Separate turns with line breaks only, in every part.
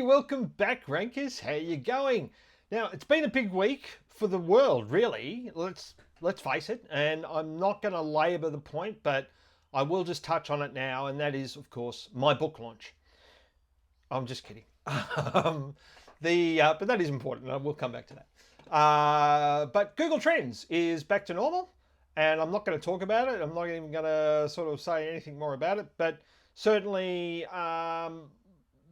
welcome back, Rankers. How you going? Now, it's been a big week for the world, really. Let's face it, and I'm not going to labour the point, but I will just touch on it now, and that is, of course, my book launch. I'm just kidding. But that is important, and I will come back to that. But Google Trends is back to normal, and I'm not going to talk about it. I'm not even going to sort of say anything more about it, but certainly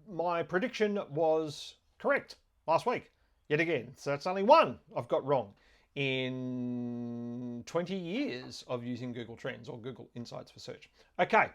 my prediction was correct last week, yet again. So that's only one I've got wrong in 20 years of using Google Trends or Google Insights for Search. Okay,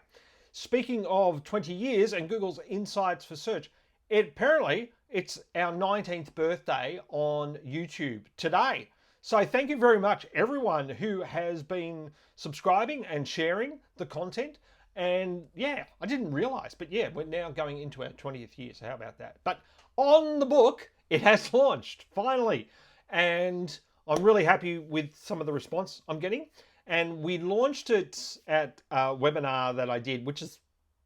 speaking of 20 years and Google's Insights for Search, apparently it's our 19th birthday on YouTube today. So thank you very much, everyone who has been subscribing and sharing the content. And yeah, I didn't realize, but yeah, we're now going into our 20th year. So how about that? But on the book, it has launched finally. And I'm really happy with some of the response I'm getting. And we launched it at a webinar that I did, which is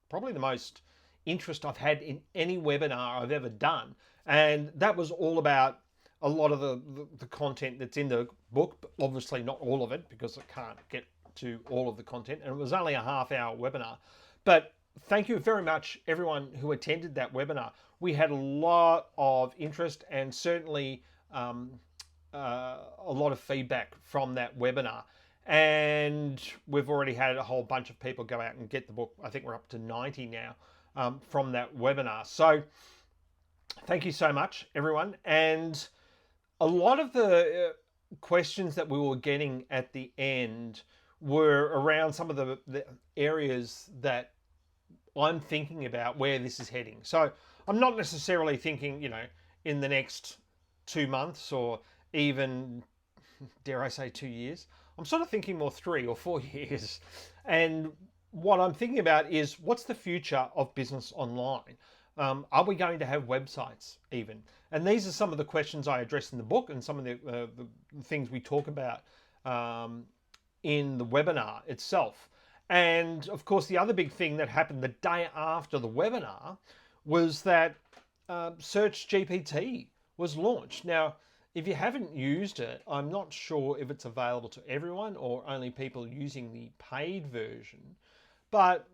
probably the most interest I've had in any webinar I've ever done. And that was all about a lot of the content that's in the book, but obviously not all of it because I can't get to all of the content, and it was only a half-hour webinar. But thank you very much, everyone who attended that webinar. We had a lot of interest and certainly a lot of feedback from that webinar. And we've already had a whole bunch of people go out and get the book. I think we're up to 90 now from that webinar. So thank you so much, everyone. And a lot of the questions that we were getting at the end were around some of the areas that I'm thinking about where this is heading. So I'm not necessarily thinking, in the next 2 months or even, dare I say, 2 years. I'm sort of thinking more 3 or 4 years. And what I'm thinking about is what's the future of business online? Are we going to have websites even? And these are some of the questions I address in the book and some of the things we talk about in the webinar itself. And of course, the other big thing that happened the day after the webinar was that Search GPT was launched. Now, if you haven't used it, I'm not sure if it's available to everyone or only people using the paid version. But,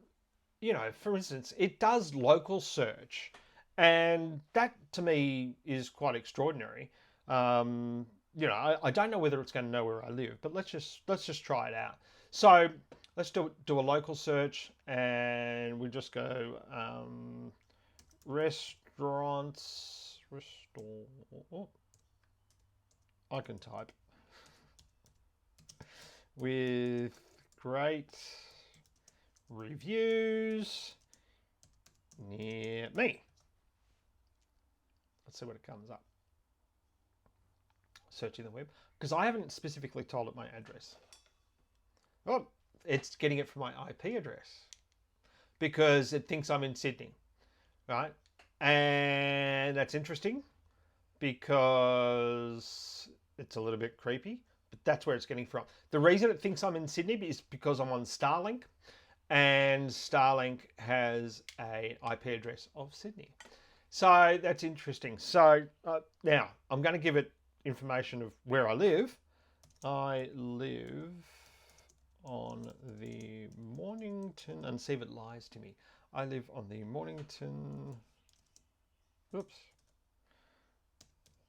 for instance, it does local search. And that to me is quite extraordinary. I don't know whether it's going to know where I live, but let's just try it out. So let's do a local search, and we'll just go restaurants. I can type with great reviews near me. Let's see what it comes up. Searching the web, because I haven't specifically told it my address. Oh, it's getting it from my IP address because it thinks I'm in Sydney, right? And that's interesting because it's a little bit creepy, but that's where it's getting from. The reason it thinks I'm in Sydney is because I'm on Starlink, and Starlink has an IP address of Sydney. So that's interesting. So now I'm going to give it information of where I live. I live on the Mornington, and see if it lies to me. I live on the Mornington, oops,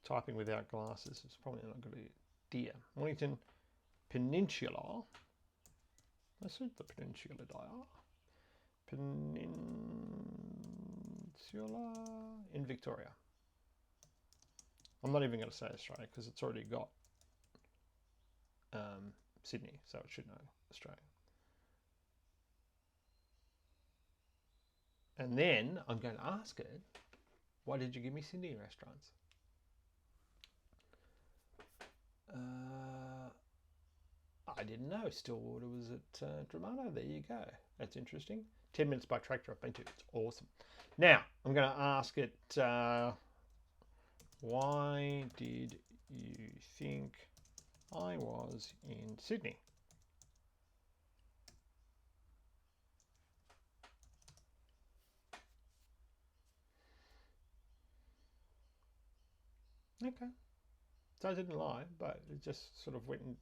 typing without glasses is probably not a good idea. Mornington Peninsula. I said the Peninsula dial. Peninsula in Victoria. I'm not even going to say Australia because it's already got Sydney, so it should know Australia. And then I'm going to ask it, why did you give me Sydney restaurants? I didn't know Stillwater was at Dramano. There you go. That's interesting. 10 minutes by tractor I've been to. It's awesome. Now, I'm going to ask it, why did you think I was in Sydney? Okay. So I didn't lie, but it just sort of went and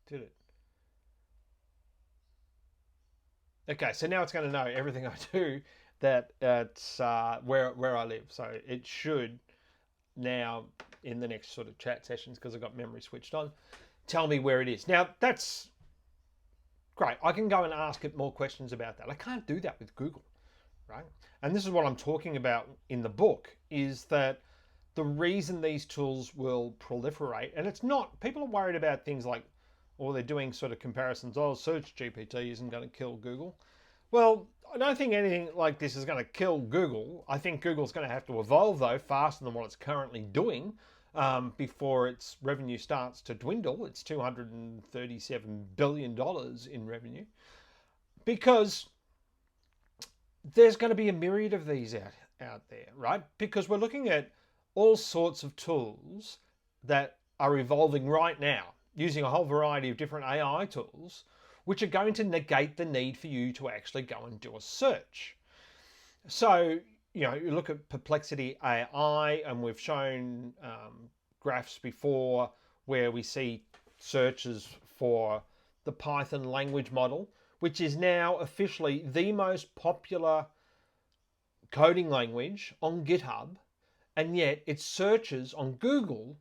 did it. Okay, so now it's going to know everything I do that it's where I live. So it should now in the next sort of chat sessions, because I've got memory switched on, tell me where it is. Now that's great. I can go and ask it more questions about that. I can't do that with Google, right? And this is what I'm talking about in the book, is that the reason these tools will proliferate, and it's not, people are worried about things like, or they're doing sort of comparisons, oh, Search GPT isn't going to kill Google. Well, I don't think anything like this is going to kill Google. I think Google's going to have to evolve, though, faster than what it's currently doing before its revenue starts to dwindle. It's $237 billion in revenue, because there's going to be a myriad of these out there, right? Because we're looking at all sorts of tools that are evolving right now using a whole variety of different AI tools, which are going to negate the need for you to actually go and do a search. So, you look at Perplexity AI, and we've shown graphs before where we see searches for the Python language model, which is now officially the most popular coding language on GitHub, and yet its searches on Google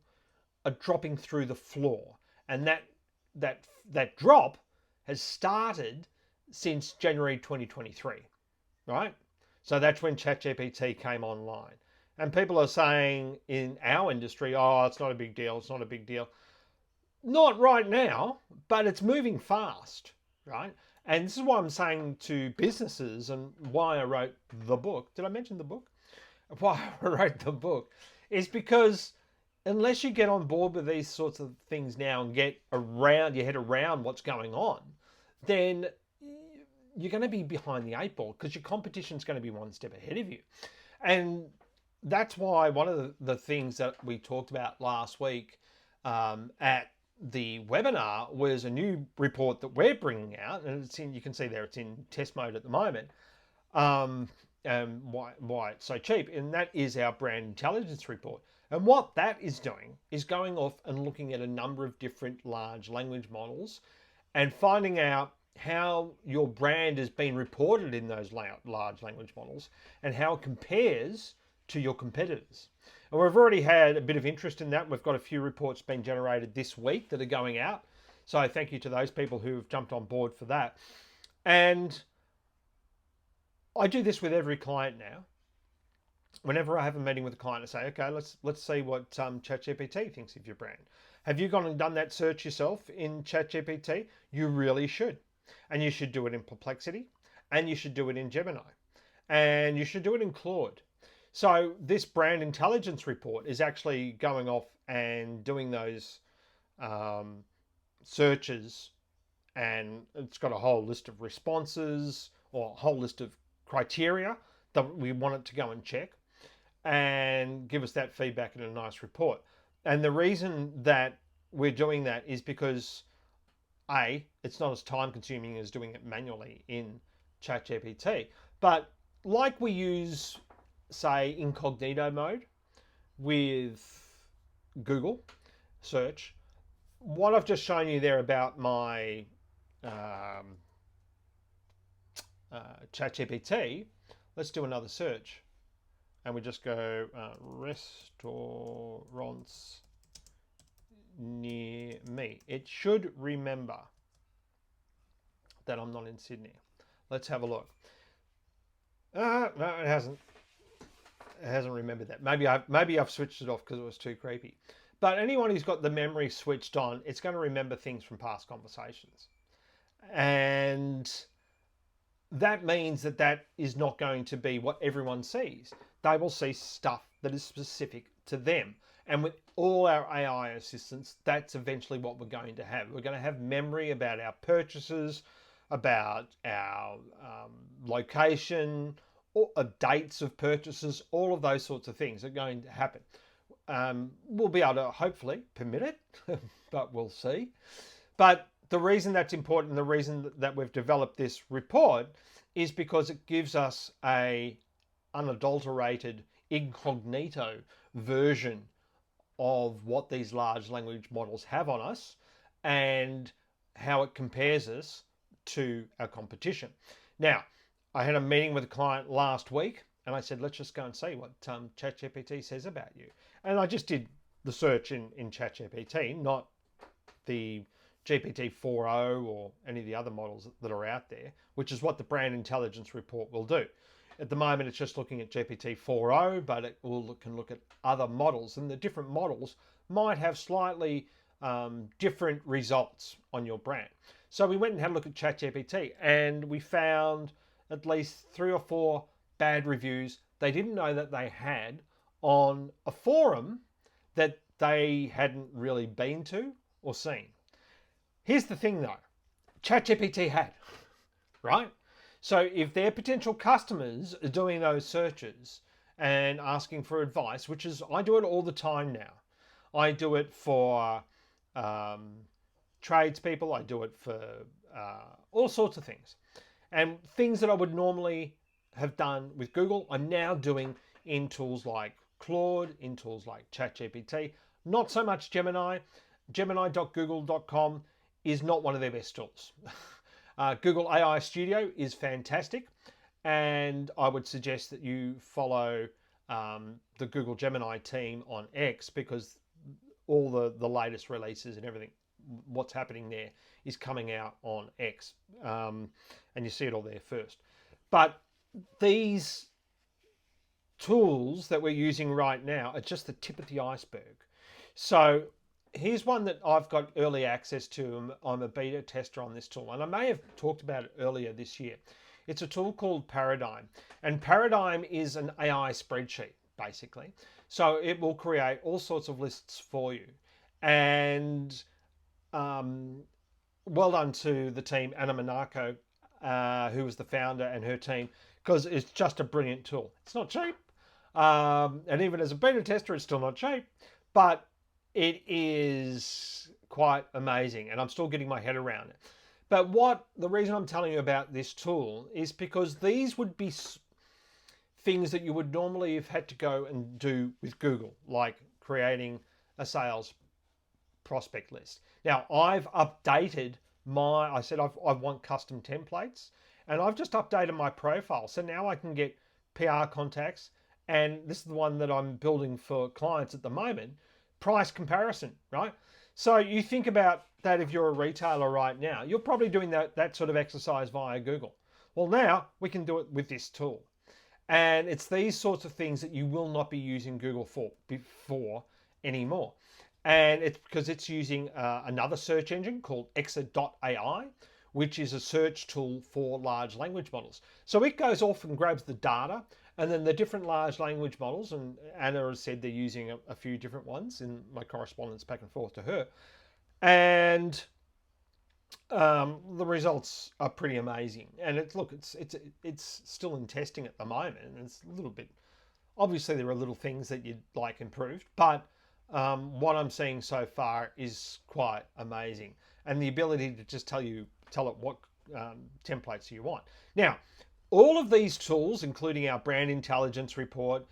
are dropping through the floor. And that drop has started since January 2023, right? So that's when ChatGPT came online. And people are saying in our industry, oh, it's not a big deal, it's not a big deal. Not right now, but it's moving fast, right? And this is why I'm saying to businesses, and why I wrote the book. Did I mention the book? Why I wrote the book is because unless you get on board with these sorts of things now and get around your head around what's going on, then you're going to be behind the eight ball, because your competition's going to be one step ahead of you. And that's why one of the things that we talked about last week at the webinar was a new report that we're bringing out, and it's in, you can see there, it's in test mode at the moment. And why it's so cheap, and that is our brand intelligence report. And what that is doing is going off and looking at a number of different large language models and finding out how your brand has been reported in those large language models and how it compares to your competitors. And we've already had a bit of interest in that. We've got a few reports being generated this week that are going out. So thank you to those people who have jumped on board for that. And I do this with every client now. Whenever I have a meeting with a client, I say, okay, let's see what ChatGPT thinks of your brand. Have you gone and done that search yourself in ChatGPT? You really should. And you should do it in Perplexity, and you should do it in Gemini, and you should do it in Claude. So this brand intelligence report is actually going off and doing those searches, and it's got a whole list of responses or a whole list of criteria that we want it to go and check and give us that feedback in a nice report. And the reason that we're doing that is because it's not as time consuming as doing it manually in ChatGPT, but like we use, say, incognito mode with Google search, what I've just shown you there about my ChatGPT, let's do another search. And we just go restaurants near me. It should remember that I'm not in Sydney. Let's have a look. No, it hasn't. It hasn't remembered that. Maybe I've switched it off because it was too creepy. But anyone who's got the memory switched on, it's going to remember things from past conversations. And that means that is not going to be what everyone sees. They will see stuff that is specific to them. And with all our AI assistants, that's eventually what we're going to have. We're going to have memory about our purchases, about our location, or dates of purchases, all of those sorts of things are going to happen. We'll be able to hopefully permit it, but we'll see. But the reason that's important, the reason that we've developed this report, is because it gives us a unadulterated incognito version of what these large language models have on us and how it compares us to our competition. Now, I had a meeting with a client last week and I said, let's just go and see what ChatGPT says about you. And I just did the search in ChatGPT, not the GPT 4.0 or any of the other models that are out there, which is what the brand intelligence report will do. At the moment, it's just looking at GPT 4.0, but it can look at other models, and the different models might have slightly different results on your brand. So we went and had a look at ChatGPT, and we found at least 3 or 4 bad reviews they didn't know that they had on a forum that they hadn't really been to or seen. Here's the thing though, ChatGPT had, right? So if their potential customers are doing those searches and asking for advice, which is, I do it all the time now. I do it for tradespeople, I do it for all sorts of things. And things that I would normally have done with Google, I'm now doing in tools like Claude, in tools like ChatGPT. Not so much Gemini. Gemini.google.com is not one of their best tools. Google AI Studio is fantastic, and I would suggest that you follow the Google Gemini team on X, because all the latest releases and everything, what's happening there, is coming out on X, and you see it all there first. But these tools that we're using right now are just the tip of the iceberg. So here's one that I've got early access to. I'm a beta tester on this tool, and I may have talked about it earlier this year. It's a tool called Paradigm, and Paradigm is an AI spreadsheet, basically. So it will create all sorts of lists for you. And well done to the team, Anna Monaco, who was the founder, and her team, because it's just a brilliant tool. It's not cheap. And even as a beta tester, it's still not cheap, but it is quite amazing, and I'm still getting my head around it. But the reason I'm telling you about this tool is because these would be things that you would normally have had to go and do with Google, like creating a sales prospect list. Now, I've updated I said I want custom templates, and I've just updated my profile. So now I can get PR contacts, and this is the one that I'm building for clients at the moment, price comparison, right? So you think about that. If you're a retailer right now, you're probably doing that sort of exercise via Google. Well, now we can do it with this tool. And it's these sorts of things that you will not be using Google for before anymore. And it's because it's using another search engine called Exa.ai, which is a search tool for large language models. So it goes off and grabs the data, and then the different large language models, and Anna has said they're using a few different ones in my correspondence back and forth to her. And the results are pretty amazing. And it's still in testing at the moment, and it's a little bit, obviously there are little things that you'd like improved, but what I'm seeing so far is quite amazing. And the ability to just tell it what templates you want. Now, all of these tools, including our brand intelligence report,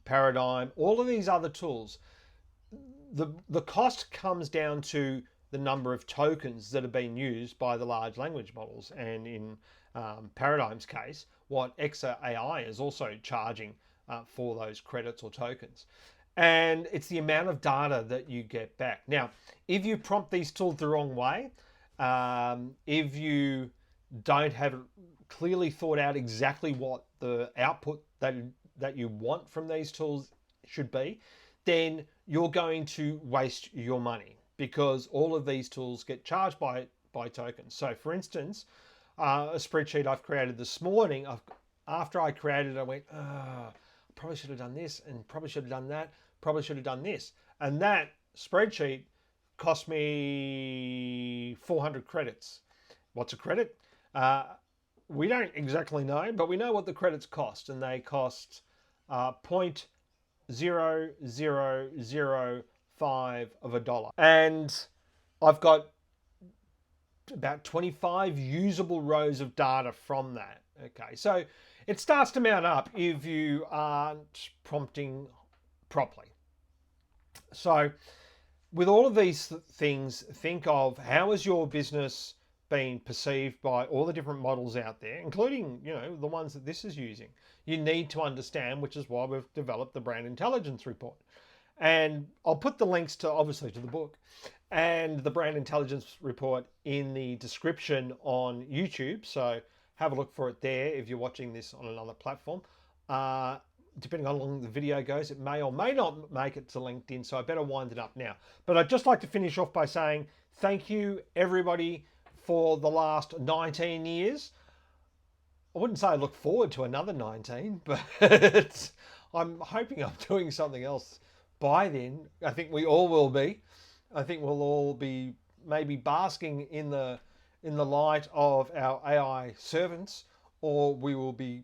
Paradigm, all of these other tools, the cost comes down to the number of tokens that are being used by the large language models. And in Paradigm's case, what Exa AI is also charging for those credits or tokens. And it's the amount of data that you get back. Now, if you prompt these tools the wrong way, if you don't have clearly thought out exactly what the output that you want from these tools should be, then you're going to waste your money, because all of these tools get charged by tokens. So for instance, a spreadsheet I've created this morning, after I created it, I went, probably should have done this, and probably should have done that, probably should have done this. And that spreadsheet cost me 400 credits. What's a credit? We don't exactly know, but we know what the credits cost, and they cost 0.0005 of a dollar. And I've got about 25 usable rows of data from that. Okay, so it starts to mount up if you aren't prompting properly. So with all of these things, think of how is your business being perceived by all the different models out there, including, the ones that this is using. You need to understand, which is why we've developed the brand intelligence report. And I'll put the links to, obviously, to the book and the brand intelligence report in the description on YouTube. So have a look for it there if you're watching this on another platform. Depending on how long the video goes, it may or may not make it to LinkedIn. So I better wind it up now. But I'd just like to finish off by saying thank you, everybody, for the last 19 years. I wouldn't say I look forward to another 19, but I'm hoping I'm doing something else by then. I think we all will be. I think we'll all be maybe basking in the light of our AI servants, or we will be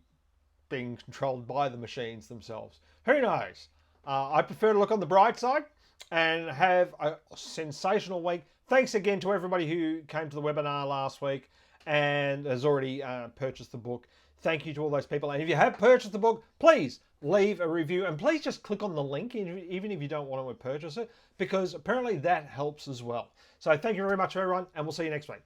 being controlled by the machines themselves. Who knows? I prefer to look on the bright side and have a sensational week. Thanks again to everybody who came to the webinar last week and has already purchased the book. Thank you to all those people. And if you have purchased the book, please leave a review and please just click on the link, even if you don't want to purchase it, because apparently that helps as well. So thank you very much, everyone, and we'll see you next week.